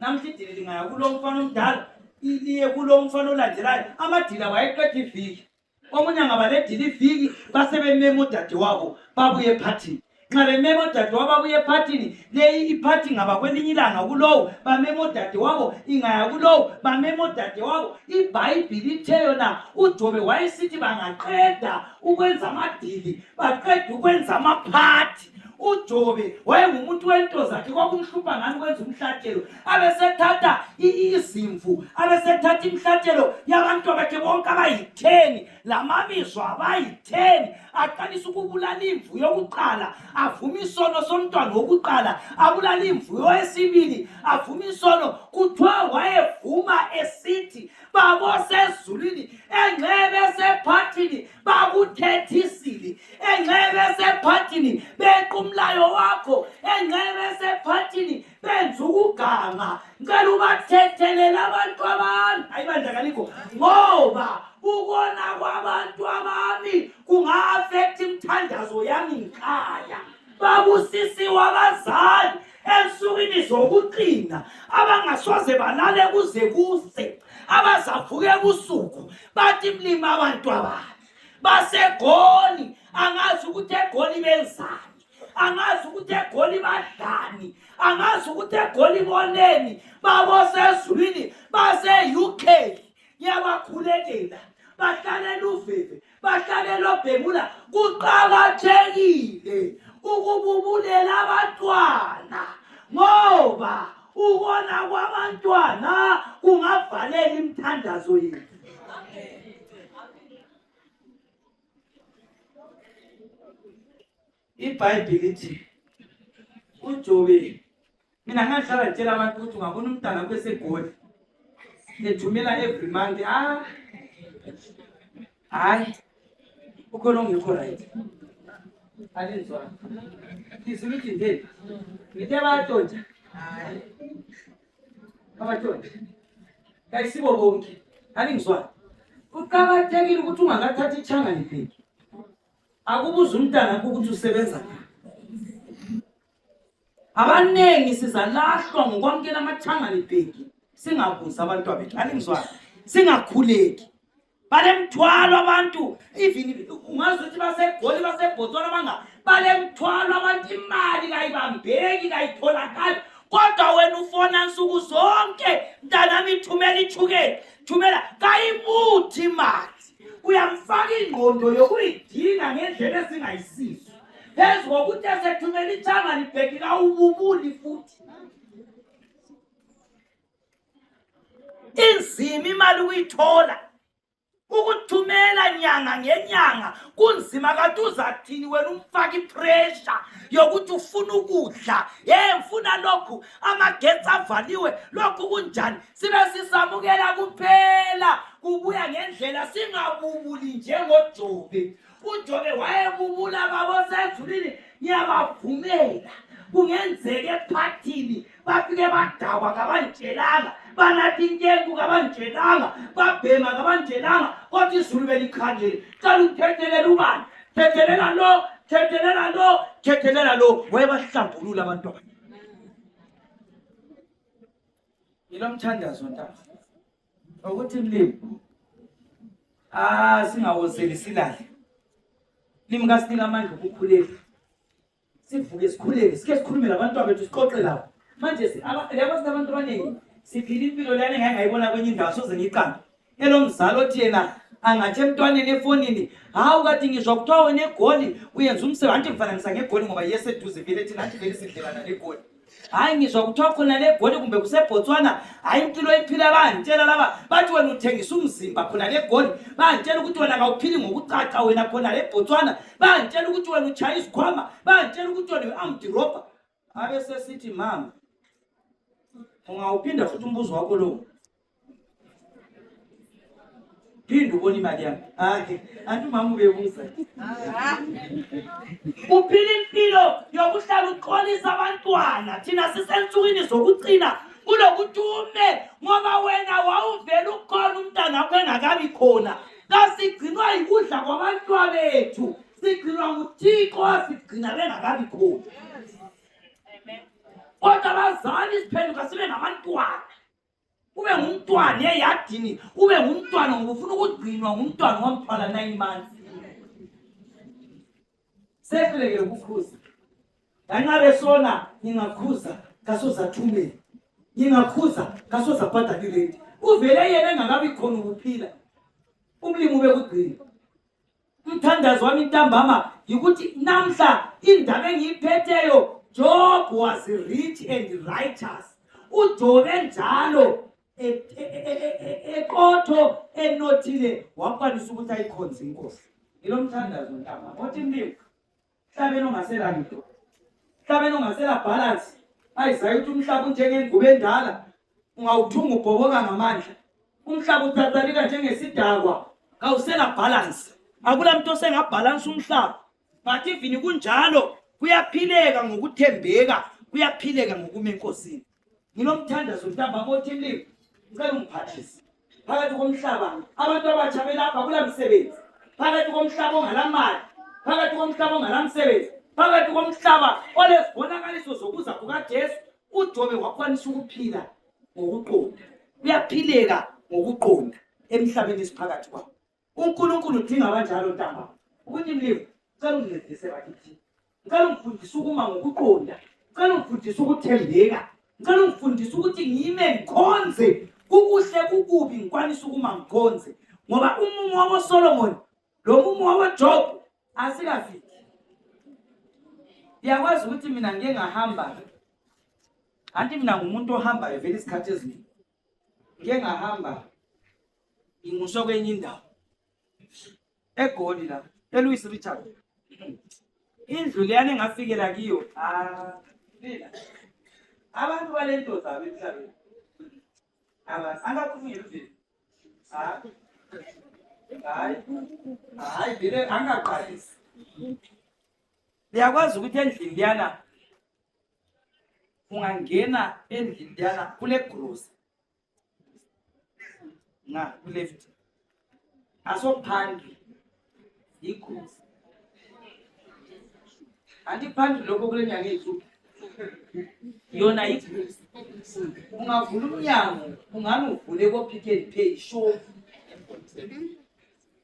Namhla idili lingaya kulo mfana omdala iliye kulo mfana olandelayo. Amadili awayeqeda iviki. Omunye angabaledili iviki base bemema udade wabo babuye ephathini. Nxa bemema udade wabo babuye ephathini, leyi iphathi ngaba kwelinye ilanga kulowo bamema udade wabo, ingaya kulowo bamema udade wabo. iBhayibheli lithe yona uJobe wayesithi bangaqeda ukwenza amadili baqeda ukwenza amaphathi. uJobe wayengumuntu wento zakhe kwakumhlupha ngani kwenza umhlatshelo, abesethatha izimvu, abesethatha imhlatshelo yabantu bakhe bonke abayi-10 lamabizo abayi-10, aqalisa ukubulala imvu yokuqala, avuma isono somntwana wokuqala, abulala imvu yowesibili, avuma isono. Kuthiwa wayevuma esithi babosezulwini engcebe sephathini bakuthethisile, engcebe sephathini bequmlayo wakho, engcebe sephathini benza ukuganga. Ngicela ubathethelela abantu abami, ayibandla kalikho, ngoba ukona kwabantu abami kunga-affect imithandazo yami ngikhaya. Babusisiwe abazali ensukwini zokuqina abangasoze balale kuze kuse, abazavuka ebusuku bathi mlimi abantu abami baseGoli. Angazi ukuthi eGoli benzani, angazi ukuthi eGoli badlani, angazi ukuthi eGoli boneni. Babosezulwini base-UK ngiyabakhulelela, bahlalela uveve, bahlalela obhemula. Kuqakathekile ukububulela abantwana ngoba ukona kwabantwana kungavalela imithandazo yethu. iBhayibheli lithi uJobe, mina ngahlala ngitshela abantu ukuthi ungabona umntana kweseGoli ethumela every month, hayi ukhona ongekho right. Alinzwa ngisithi nje ngithe bayatshontsha, hayi abatshontsha kayisibo bonke. Alingizwa kuqakathekile ukuthi ungakathathi ichanga libheki, akubuza umntana ukuthi usebenza. Abanengi sizalahlwa ngokwamkela amachanga libheki, singabuza abantu bethu. Alingizwa singakhuleki balemthwalo abantu, even ungazi ukuthi baseGoli baseBotswana banga balemthwalo abantu, imali kayibambeki kayitholakali. Kodwa wena ufona nsuku zonke, mntanami thumela ichukela, thumela kayimuthi imali, uyamfaka ingqondo yokuyidinga ngendlela esingayisizo. Phezu kokuthi esethumela ichanga libheki kawububuli futhi. Inzima imali uyithola, ukuthumela nyanga ngenyanga kunzima. Kanti uzathini wena umfaka ipressure yokuthi ufuna ukudla, mfuna lokhu, amagetsi avaliwe, lokhu kunjani. Sibe sisamukela kuphela, kubuya ngendlela, singabubuli njengoJobe. uJobe wayebubula babosezulwini. Ngiyabavumela kungenzeka ephathini bafike badakwa kabantshelanga, banathi inkengu kabantshelanga, babhema kabantshelanga, kodwa izulu belikhandile. Cala uthethelela ubani, thethelela lo, thethelela lo, thethelela lo, wayebahlambulula abantwana. Yilo mthandazo ntaba ukuthi mlimi singawozeli silale, limi kasinika amandla ukukhuleka, sivuke sikhuleke, sike sikhulume labantwana bethu, sixoxe labo. Manje yabazi abantu abaningi siphila impilo lana engayibona kwenye indawo, soze ngiqambe elomzali othi yena angathi emntwaneni efonini, hawu kade ngizwa kuthiwa wena eGoli uyenza umsebenzi. Anti ngifananisa ngeGoli ngoba yeseduze vele thina athi vele sidlelana neGoli. Hayi ngizwa kuthiwa khona leGoli kumbe kuseBotswana, hayi impilo ephila bantshela laba bathi wena uthengisa umzimba khona leGoli, bantshela ukuthi wena awuphili ngokucaca wena khona leBotswana, bantshela ukuthi wena utshaya isikhwama, bantshela ukuthi wena armed robber. Abe sesithi mama, ungawuphinda futhi umbuzo wakho lo. Phinda ubona imali yami. Hayi, anti umama ubebuza. Uphila impilo yokuhlala uxolisa abantwana. Thina sisensukwini zokucina kulokuthi ume ngoba wena wawuvela ukhona umntana wakho engakabi khona. Kasigcinwa yikudla kwabantwana bethu. Sigcinwa nguThixo wasigcina bengakabi khona. Kodwa abazali siphenduka sibe ngabantwana. Ube ngumntwana eyadini, ube ngumntwana ngoba ufuna ukugcinwa ngumntwana wamthwala 9 months. Sehleleke ukukhuza. Lanxa besona ngingakhuza kasoza thume. Ngingakhuza kasoza bhadala irenti. Uvele yena engakabi khona ukuphila. Umlimi ube kugcina. Umthandazo wami intambama yikuthi namhla indaba engiyiphetheyo, Job was rich and righteous. uJobe njalo eqotho enothile wakwanisa ukuthi ayikhonze inkosi. Ngilomthandazo ntama. Othi mlimi mhlabeni ongasela nto. Mhlabeni ongasela balance. Ayizayo ukuthi umhlaba unjengengubo endala ungawuthunga ubhoboka ngamandla. Umhlaba uthathalika njengesidakwa awusela balance. Akula muntu osengabalance umhlaba. But even kunjalo kuyaphileka ngokuthembeka, kuyaphileka ngokuma enkosini. Ngilomthandazo ntamba othi mlimi ngicela ungiphathise. Phakathi komhlaba abantu abatsha belapha kula msebenzi. Phakathi komhlaba ongalamali, phakathi komhlaba ongalamsebenzi, phakathi komhlaba olesibonakaliso zokuza kukaJesu, uJobe wakwanisa ukuphila ngokuqonda. Kuyaphileka ngokuqonda emhlabeni siphakathi kwawo. uNkulunkulu udinga abanjalo ntamba. Ukuthi mlimi ngicela ungincedise bakithi. Ngicela ungifundise ukuma ngokuqonda. Ngicela ungifundise ukuthembeka. Ngicela ungifundise ukuthi ngime ngikhonze kukuhle kukubi ngikwanisa ukuma ngikhonze. Ngoba umumo waboSolomon lo mumo waboJob asikafiki. Ngiyakwazi ukuthi mina ngeke ngahamba. Anti mina ngumuntu ohamba vele isikhathi eziningi. Ngeke ngahamba inguso kwenye indawo. eGoli la eLouis Richard. Indlu leyane ngafikela kiyo lila abantu balento zabo emhlabeni angakhulumile vile hayi vile angaqalisi. Liyakwazi ukuthi endlini liyana ungangena endlini liyana kule grocery kuleft asophandle igrocery anti phandle lokho kule nyanga ethu yona igrocery. Ungavula umnyango ungani uvule ko Pick n Pay shop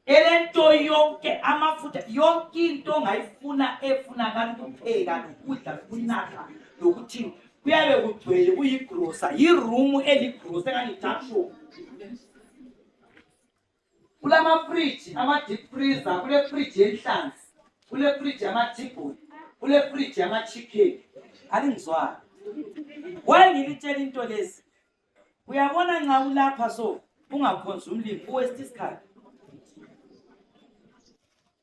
elento yonke amafutha yonke into ongayifuna efuna kanti ukupheka nokudla kunatha lokuthi kuyabe kugcwele kuyigrosa yiroom eligrosa kanye dark shop. Kulama fridge ama deep freezer, kule fridge yenhlanzi, kule fridge yama tibhoni, kule fridge yama chicken. Alingizwana. Why ngilitshela into lezi? Uyabona nxa ulapha so ungakhonza umlimi uwaste isikhathi.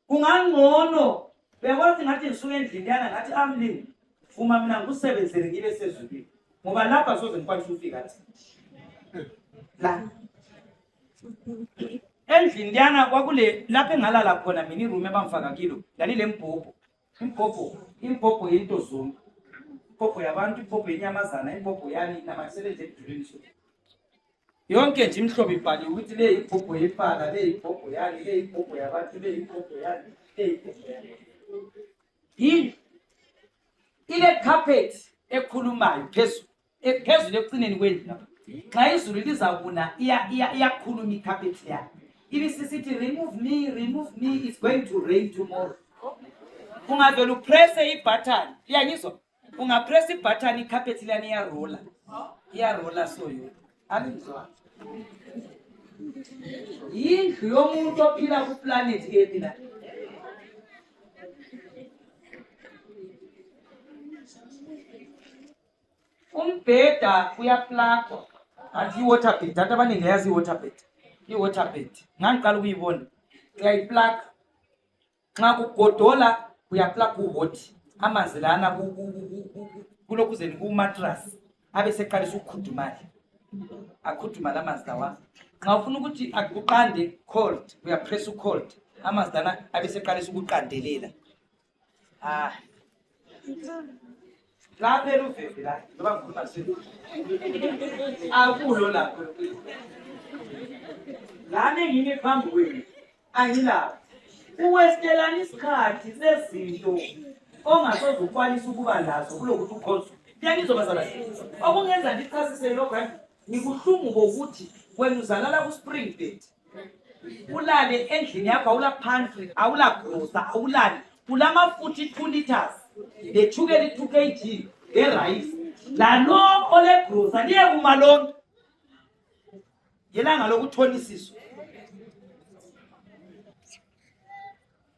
Kungangcono bekwazi ngathi ngisuke endlini yana ngathi amlimi fuma mina ngikusebenzele ngibe sezulwini ngoba lapha soze ngikwanise ufika athi la endlini yana kwakule lapha engalala khona mina iroom ebamfaka kilo lalile impopho yinto zonke. Impopho yabantu, impopho yenyamazana, impopho yani namasebenzi edulini so yonke nje imhlobo ibhali ukuthi le impopho yefala, le impopho yani, le impopho yabantu, le impopho yani, le impopho yani. Ile carpet ekhulumayo phezulu ekucineni kwendlu lapha. Xa izulu lizakuna iyakhuluma icarpet yakhe. Ibisisithi remove me, it's going to rain tomorrow. Ungavela upress ibutton. Iyangizwa? Ungapress ibutton icarpet lani iyarola so yo. Alingizwa? Indlu yomuntu ophila ku planet Earth la. Umbheda uyaplagwa. Athi water bed, abantu abaningi yazi water bed. I-water bed. Ngangiqala ukuyibona. Uyayiplug. Nxa kugodola uyaplug uhot. Amanzi lana kulokuzeni ku mattress. abe seqalisa ukukhudumala akhudumala amanzi lawa. Nxa ufuna ukuthi akuqande cold uyapress cold amanzi lana abe seqalisa ukuqandelela. Lapha uveve la ngoba ngikhuluma sini akulo lapho lana ngime phambi kwenu angilapho uwestelana isikhathi sezinto ongasoze ukwanisa ukuba lazo kulokuthi ukhozo ngiyangizobazala okungenza ndichasise lokho ngikuhlungu ngokuthi wena uzalala ku-Springbed ulale endlini yakho awula pantry awula grocer awulali ulamafutha 2 liters lethukela 2 kg lerice lalo ole grocer liye kumalonke yelanga lokuthonisiswa.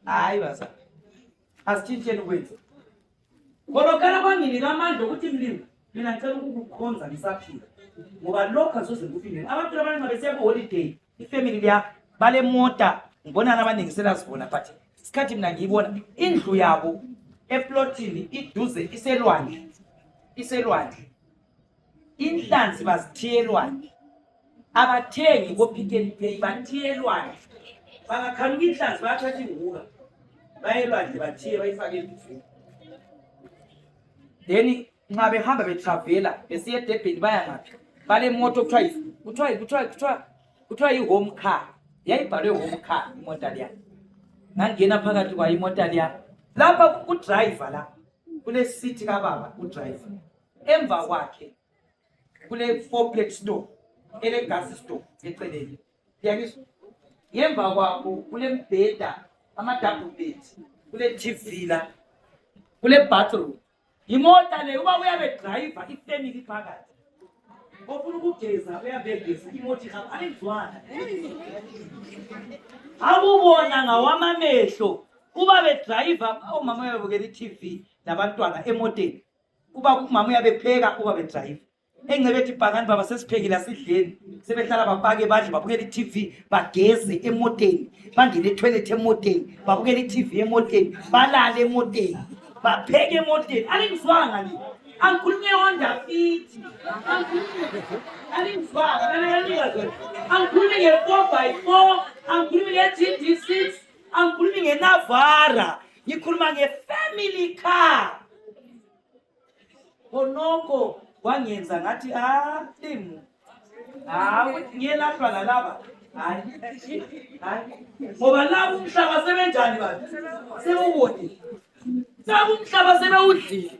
Hayi basa asithintsheni ukwenza kolokana kwanginika amandla ukuthi mlimi mina ngicela ukukukhonza ngisaphila ngoba lokho asoze ngufile abantu abaningi mabesiya ku-holiday ifamily liya bale mota ngibonana abaningi selazibona but isikhathi mina ngiyibona indlu yabo eplotini iduze iselwandle inhlanzi bazithiye elwandle abathengi ko-Pick n Pay bathiye elwandle bangakhanuka inhlanzi bayathatha inguka bayelwandle bathiye bayifake endlini then nxa behamba betravela besiye eDurban baya ngaphi bale moto kuthiwa yi-home car yayibhalwe home car imota liya ngangena phakathi kwayo imota liya lapha kudriver la kule seat kababa udriver emva kwakhe kule 4-plate store ele gas store eceleni yangizwa ngemva kwakho kule mbheda ama-double bed kule TV la kule bathroom imota le uba uyabe driver ifamily phakathi ofuna ukugeza uyabegeza imota ihamba alenzwana akubona ngawamamehlo kuba bedriver omama uyabukela iTV nabantwana emoteni kuba umama uyabepheka kuba bedriver engcebethi ibhakani baba sesiphekile asidleni sebehlala bapake badle babukela iTV bageze emoteni bangene etoilet emoteni babukela iTV emoteni balale emoteni bapheke emoteni alingizwanga ni angikhulume Honda Fit alingizwanga angikhulume nge-4x4 angikhulume nge-GD6 angikhulumi nge-Navara ngikhuluma nge-family car konoko wangenza ngathi limu ngiyelapha nalaba hayi ngoba labo umhlaba sebenjani bantu sewubonile sabo umhlaba sebewudlile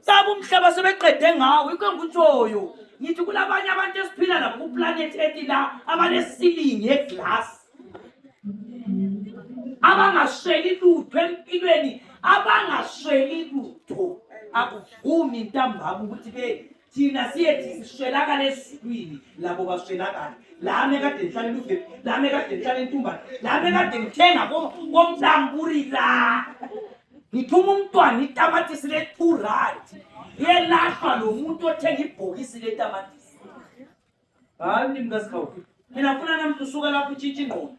sabo umhlaba sebeqede ngawo yikho nguthoyo ngithi kulabanye abantu esiphila nabo kuplanet ethi la abanesilingi yeglass abangasweli lutho empilweni abangasweli lutho akuvumi ntambama ukuthi thina siyethi siswelakala esizwini labo baswelakala lami kade ngihlala uVepi lami kade ngihlala eNtumbane lami kade ngithenga komhlamburi la ngithuma umntwana itamatisi le-R2 yelahlwa lo muntu othenga ibhokisi letamatisi hayi mlimi kasikhawu mina funa namntu usuka lapho utshitsha ingqondo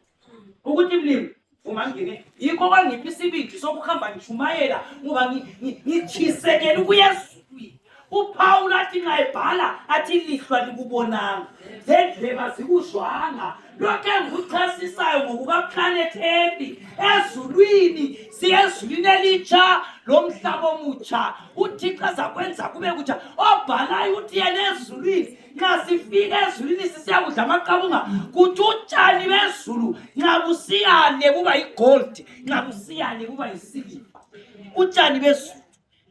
ukuthi mlimi uma ngene yikho kwangiphi isibindi sokuhamba ngishumayela ngoba ngitshisekela ukuya ezulwini uPaul athi ngayibhala athi lihlwa likubonanga zendleba zikushwanga lokho engikuchasisayo ngokukaplanet Earth ezulwini siyezulwini elitsha lomhlaba omutsha uThixo azakwenza kube kutsha obhalayo uthi yena ezulwini nxa sifika ezulwini sisiyakudla amaqabunga kuthi utshani bezulu nxa busiyane kuba yigold nxa busiyane kuba yisiliva utshani bezulu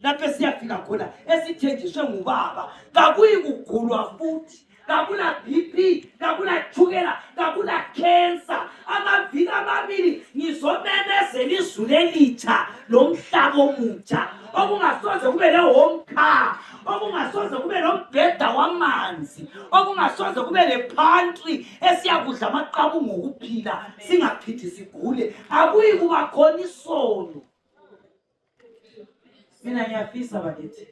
lapho siyafika khona esithenjiswe ngubaba kakuyi kugulwa futhi kakula BP kakula thukela kakula cancer amaviki amabili ngizomemezela izulu elitsha lomhlaba omutsha okungasoze kube le-home car okungasoze kube nombheda wamanzi okungasoze kube le-pantry esiyakudla amaqabunga okuphila singaphithi sigule akuyi kuba khona isono. Mina ngiyafisa bakithi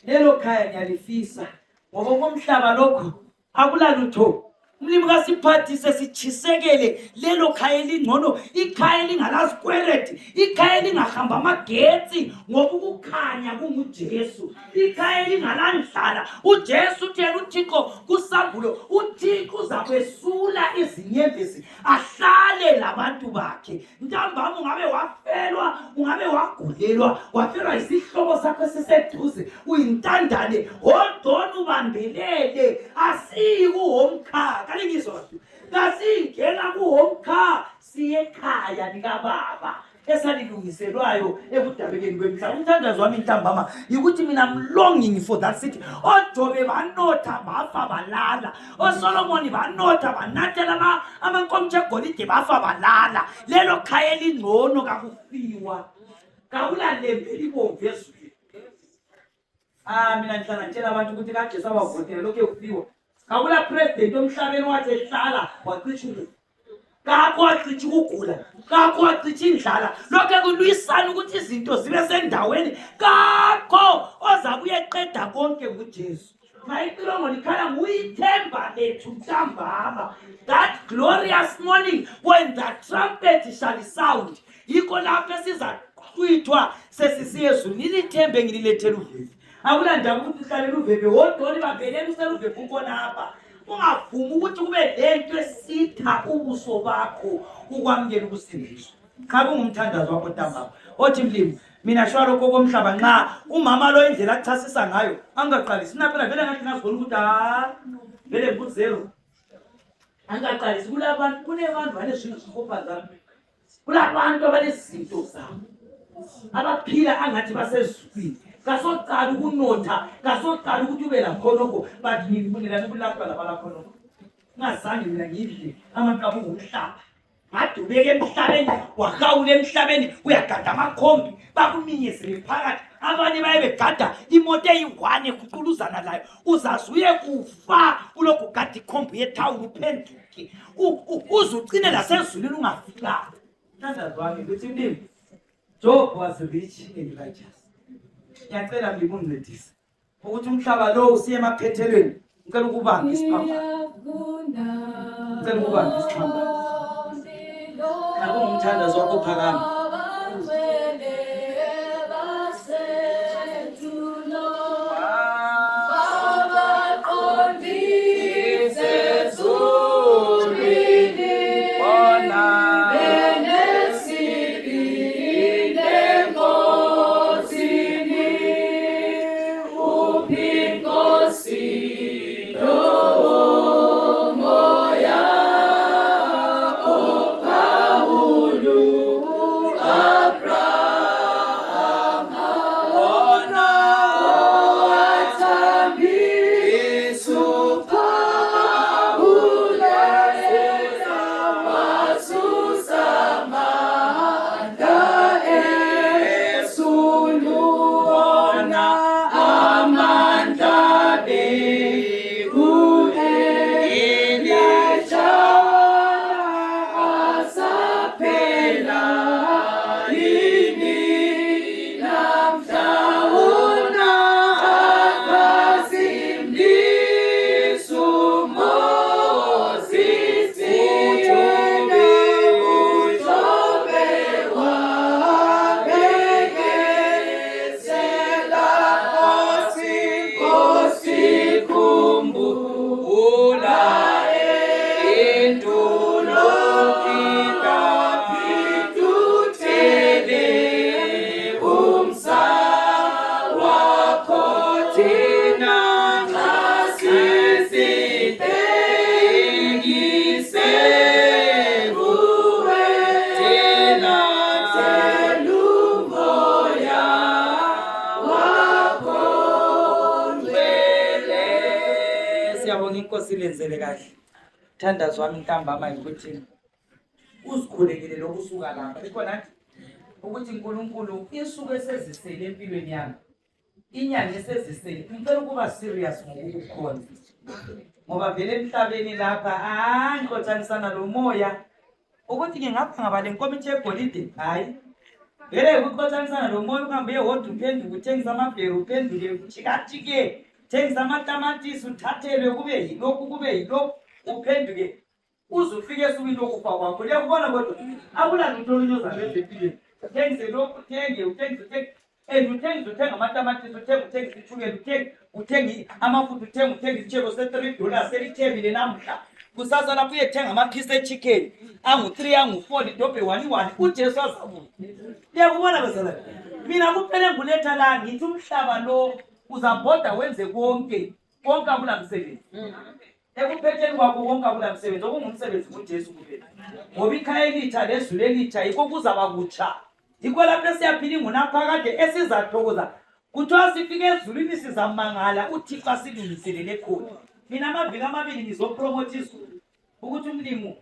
lelo khaya ngiyalifisa ngoba komhlaba lokho akulalutho Mlimi kasiphathise sitshisekele lelo khaya elingcono, ikhaya elingalasikweleti, ikhaya elingahamba amagetsi ngoba ukukhanya kunguJesu, ikhaya elingalandlala. uJesu uthi yena uThixo kuSambulo, uThixo uzakwesula izinyembezi ahlale labantu bakhe. Ntambama ungabe wafelwa, ungabe wagulelwa, wafelwa isihlobo sakho siseduze, uyintandane, hold on ubambelele, asiyi ku-home car. Kalingizwa ngasingena ku-home car siye ekhaya likababa esalilungiselwayo ekudabekeni kwemhlaba. Umthandazo wami ntambama yikuthi mina I'm longing for that city. oJobe banotha bafa balala, oSolomoni banotha banathela amankomitsho egolide bafa balala. Lelo khaya elingcono kakufiwa, kawulalembe libomvu ezweni. Mina ngihlala ngitshela abantu ukuthi kaJesu abavotela lokhu ekufiwa. Kawula president omhlabeni wathi ehlala wacisha ukufa, kakho wacisha ukugula, kakho wacisha indlala. Lokho kulwisana ukuthi izinto zibe sendaweni, kakho ozabuye eqeda konke nguJesu. Mayicilongo likhala nguyithemba lethu ntambama. That glorious morning when the trumpet shall sound, yikho lapho esizaqhwithwa sesisiye ezulwini. Nilithembe ngililethela uveve. Awulandaba ukuthi uhlalela uveve wodwa libabhelele usela uveve ukhonapha. Ungavumi ukuthi kube lento esitha ubuso bakho ukwamukela ukusindiswa. Cha kungumthandazo wakho ntambama othi mlimi mina shwa lokho komhlaba nxa umama lo indlela achasisa ngayo angaqalisi naphela vele ngathi ngazibona ukuthi vele nguzero angaqalisi. Kulabantu kunebantu banesizikhopa zami, kulabantu abanezinto zabo abaphila angathi basezulwini. Kasoqala ukunotha, kasoqala ukuthi ube lakhonoko, bathi ngifunela ukulapha labalakhonoko. Ngazange mina ngidle amanqabu ngomhlaba, ngadubeka emhlabeni, wahawula emhlabeni, uyagada amakhombi bakuminyezele phakathi. Abanye baye begada imoto eyi-1 ekuquluzana layo, uzazuye kufa ulokhu ugada ikhombi yethawuni uphenduke, uzucine nasezulwini ungafikanga. Mthandazo wami ukuthi mlimi, Job was rich and righteous. Ngiyacela mlimi ungincedise ukuthi umhlaba lo usiye emaphethelweni. Ngicela ukubamba isiphambano, ngicela ukubamba isiphambano. Nakungumthandazo wakho phakama. Inkosi lenzele kahle. Thandazo wami ntambama ukuthi uzikhulekele lokusuka lapha. Likhona ukuthi uNkulunkulu isuke sezisele empilweni yami, inyanga esezisele. Ngicela ukuba serious ngokukhonza, ngoba vele emhlabeni lapha ngixoxanisana lo moya ukuthi ngingapha ngaba lenkomithi egolide. Hayi vele ukuxoxanisana lo moya uhambe yodwa uphenduke uthengisa amabheri, uphenduke ujikajike thengisa amatamatisi, uthathelwe kube yilokhu kube yilokhu. uphenduke uze ufike esukwini lokufa kwakho. Liyakubona kodwa akula lutho olunyozayo empilweni. Uthengise lokhu, uthenge, uthenga amatamatisi, uthenga itshukela, uthenga amafutha, uthenga isitshebo se$3 selithebile namhla. Kusasa lapho uyethenga amaphisi echicken angu-3 angu-4 lidobhe 1 uJesu azabuya. Liyakubona bazalwane, mina kuphela enguletha la ngithi umhlaba lo uzabhoda wenze konke akula msebenzi. Ekuphetheni kwakho konke akula msebenzi, okungumsebenzi kuJesu kuphela. Ngoba ikhaya elitsha lezulu elitsha yikho kuzaba kutsha. Yikho lapho esiyaphila ingunaphakade esizathokoza. Kuthiwa sifike ezulwini sizamangala uThixo asilungiselele khona. Mina amaviki amabili ngizopromotha izulu ukuthi umlimi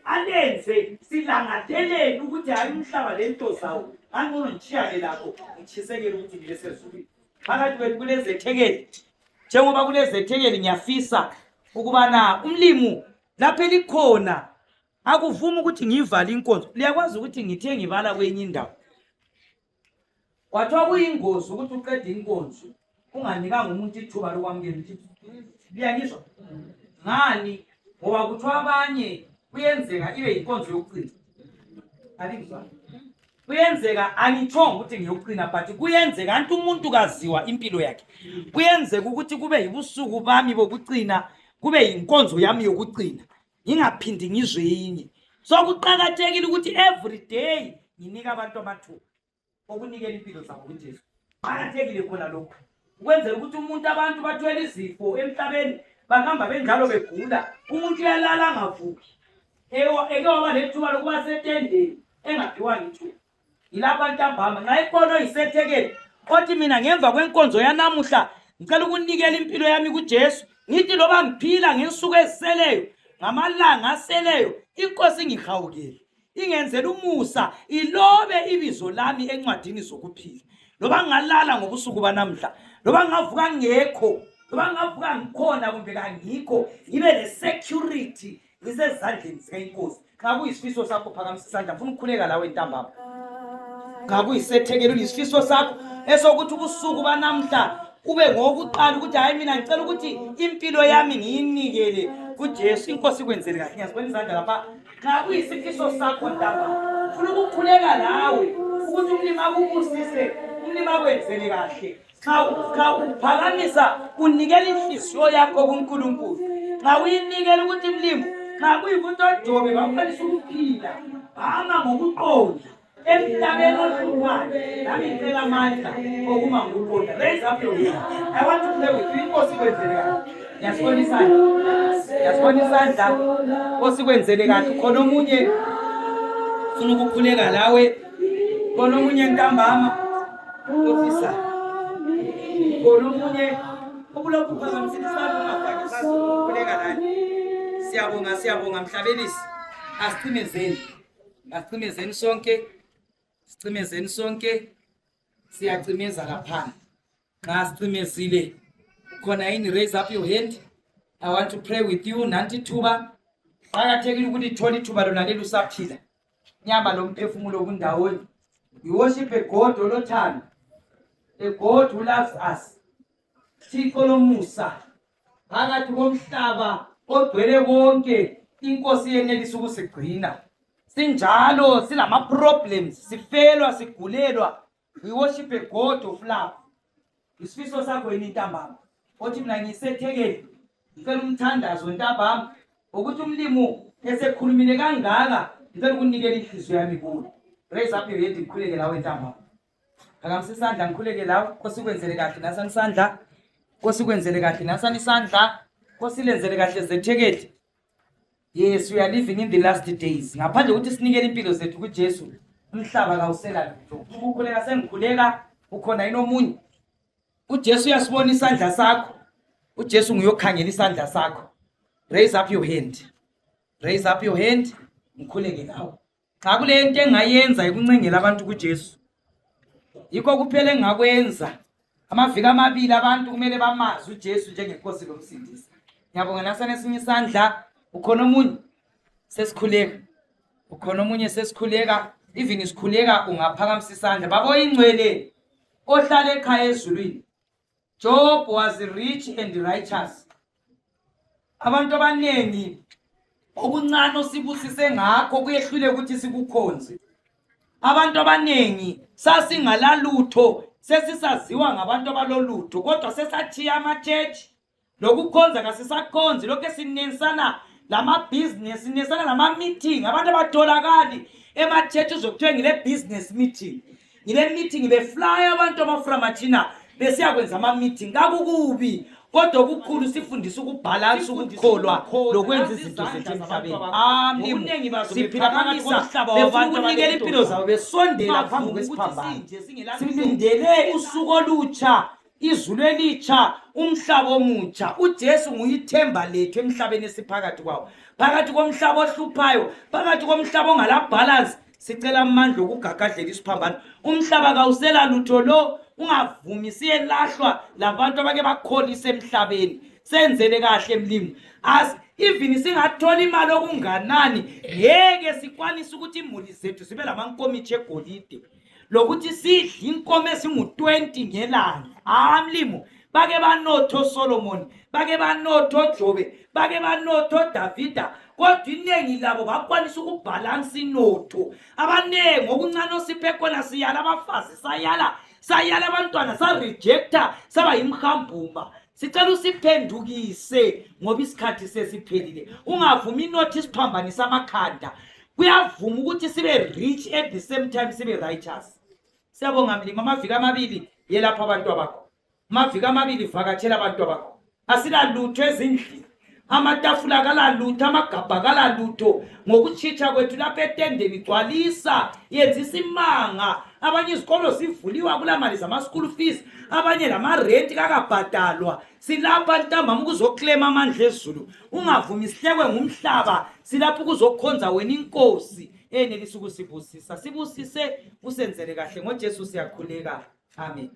alenze silangathelele ukuthi hayi umhlaba lento zawo angcono ngitshiyane lapho ngitshisekele ukuthi ngile sezulwini. Phakathi kwethu kulezethekeli, njengoba kulezethekeli ngiyafisa ukubana umlimi lapho elikhona akuvuma ukuthi ngivale inkonzo. Liyakwazi ukuthi ngithe ngibala kwenye indawo kwathiwa kuyingozi ukuthi uqede inkonzo unganikanga umuntu ithuba lokwamukela uThixo. Liyangizwa ngani? Ngoba kuthiwa abanye kuyenzeka ibe inkonzo yokuqina. Alingizwa? Kuyenzeka, angitshongo ukuthi ngiyokuqina, but kuyenzeka anti umuntu kaziwa impilo yakhe. Kuyenzeka ukuthi kube yibusuku bami bokuqina, kube yinkonzo yami yokuqina, ngingaphindi ngizwe yinye. So kuqakathekile ukuthi every day nginika abantu amathuba okunikela impilo zabo kuJesu. Kuqakathekile khona lokho ukwenzela ukuthi umuntu abantu bathwele izifo emhlabeni bahamba benjalo begula, umuntu uyalala angavuki. Eke waba lethuba lokuba setendeni engaphiwa ngithuba. Yilapha ntambama nxa ikhona isethekeli othi mina ngemva kwenkonzo yanamuhla ngicela ukunikela impilo yami kuJesu, ngithi loba ngiphila ngensuku eziseleyo ngamalanga aseleyo inkosi ngihawukele ingenzela umusa ilobe ibizo lami encwadini zokuphila. Loba ngalala ngobusuku banamhla, loba ngavuka ngekho, loba ngavuka ngikhona kumbe kangikho, ngibe le security ngisezandleni zikaNkosi. Xa kuyisifiso sakho phakamisa isandla, ngifuna ukukhuleka lawe ntambama. Xa kuyisethekeli uyisifiso sakho esokuthi ubusuku banamhla ube ngokuqala ukuthi hayi mina ngicela ukuthi impilo yami ngiyinikele kuJesu. Inkosi kwenzele kahle. Ngiyazibona izandla lapha. Xa kuyisifiso sakho ntambama, ufuna ukukhuleka lawe ukuthi umlimi akubusise, umlimi akwenzele kahle. Xa uphakamisa unikela inhliziyo yakho kuNkulunkulu, xa uyinikela ukuthi mlimi, xa kuyikuthi oJobe baqalisa ukuphila hamba ngokuqonda emhlabeni ohluphayo, nami ngicela amandla okuma ngokuqonda. Raise up your hand. I want to pray with you. Inkosi kwenzele kahle. Ngiyasibona isandla. Inkosi kwenzele kahle. Khona omunye ufuna ukukhuleka lawe, khona omunye ntambama ofisa, khona omunye okulokhu phakamisile isandla ungafaki isandla ukukhuleka lani. Siyabonga mhlabelisi. Asicimezeni sonke, siyacimeza laphana. Nxa sicimezile khona yini, raise up your hand. I want to pray with you. Nanti ithuba qakathekile ukuthi ithola ithuba lona leli usaphila. Nyama lomphefumulo kundawonye. You worship a God olothando, a God who loves us. Thixo lomusa phakathi komhlaba ogcwele konke, inkosi yenelisa ukusigcina. Sinjalo sinama problems, sifelwa, sigulelwa. We worship a God of love. Isifiso sakho yini ntambama othi mina ngisethekeli ngicela umthandazo ntambama ukuthi umlimi esekhulumile kangaka ngicela ukunikela inhliziyo yami kuwe. Raise up your hand ngikhuleke lawe ntambama. Phakamisa isandla ngikhuleke lawe. Nkosi kwenzele kahle nasani isandla. Nkosi kwenzele kahle nasani isandla. Nkosi lenzele kahle zethekeli. Yes, we are living in the last days. Ngaphandle ukuthi sinikele impilo zethu kuJesu, umhlaba kawusela lutho. Ukukhuleka sengikhuleka, ukhona yini omunye? uJesu uyasibona isandla sakho. uJesu nguyokhangela isandla sakho. Raise up your hand. Raise up your hand. Ngikhuleke nawe. Xa kule nto engayenza ikuncengela abantu kuJesu, yikho kuphela engakwenza. Amaviki amabili abantu kumele bamazi uJesu njengenkosi lomsindisi. Ngiyabonga nasana esinye isandla. Ukhona omunye sesikhuleka, ukhona omunye sesikhuleka, even isikhuleka ungaphakamisa isandla. Babo ingcwele ohlala ekhaya ezulwini, Job was rich and righteous. abantu abaningi okuncane osibusise ngakho kuyehlule ukuthi sikukhonze. Abantu abaningi sasingalalutho sesisaziwa ngabantu abalolutho kodwa sesathiya ama-church lokukhonza kasisakhonzi lokho esinesana lama-business sinesana lama-meeting. Abantu abatholakali ema-church uzokuthiwe ngile business meeting, ngile meeting beflya abantu amaframathina besiya kwenza ama-meeting. Kakukubi kodwa okukhulu sifundisa ukubhalansa ukukholwa lokwenza izinto zethu emhlabeni. Siphila phakathi komhlaba befuna ukunikela impilo zabo besondela phambi kwesiphambano. Silindele usuku olutsha, izulu elitsha, umhlaba omutsha. uJesu nguyithemba lethu emhlabeni esiphakathi kwawo, phakathi komhlaba ohluphayo, phakathi komhlaba ongala balance. Sicela amandla okugagadlela isiphambano. Umhlaba kawusela lutho lo, ungavumi siyelahlwa labantu abake bakholisa emhlabeni. Senzele kahle mlimi, as even singathola imali okunganani ngeke sikwanise ukuthi imuli zethu sibe lamankomitshi egolide lokuthi sidle inkomo ezingu-20 ngelanga. Mlimo, bake banotho Solomon, bake banotho Jobe, bake banotho Davida, kodwa iningi labo bakwanisa ukubhalansa inotho. Abaningi ngokuncane osiphe khona siyala abafazi, sayala abantwana, sarejecta saba yimhambuma. Sicela usiphendukise ngoba isikhathi sesiphelile. Ungavumi inotho isiphambanisa amakhanda. Kuyavuma ukuthi sibe rich at the same time sibe righteous. Siyabonga mlimi, amaviki amabili yelapha abantu bakho, amaviki amabili vakatshela abantu bakho. Asilalutho ezindlini, amatafula kalalutho, amagabha kalalutho. Ngokuchitha kwethu lapha etendeni gcwalisa, yenzisa imanga. Abanye izikolo sivuliwa kula mali zama-school fees, abanye lama-rent kakabhadalwa. Silapha ntambama ukuzoclaima amandla ezulu. Ungavumi sihlekwe ngumhlaba, silapha ukuzokhonza wena inkosi enelisa ukusibusisa. Sibusise usenzele kahle ngoJesu siyakhuleka. Amen.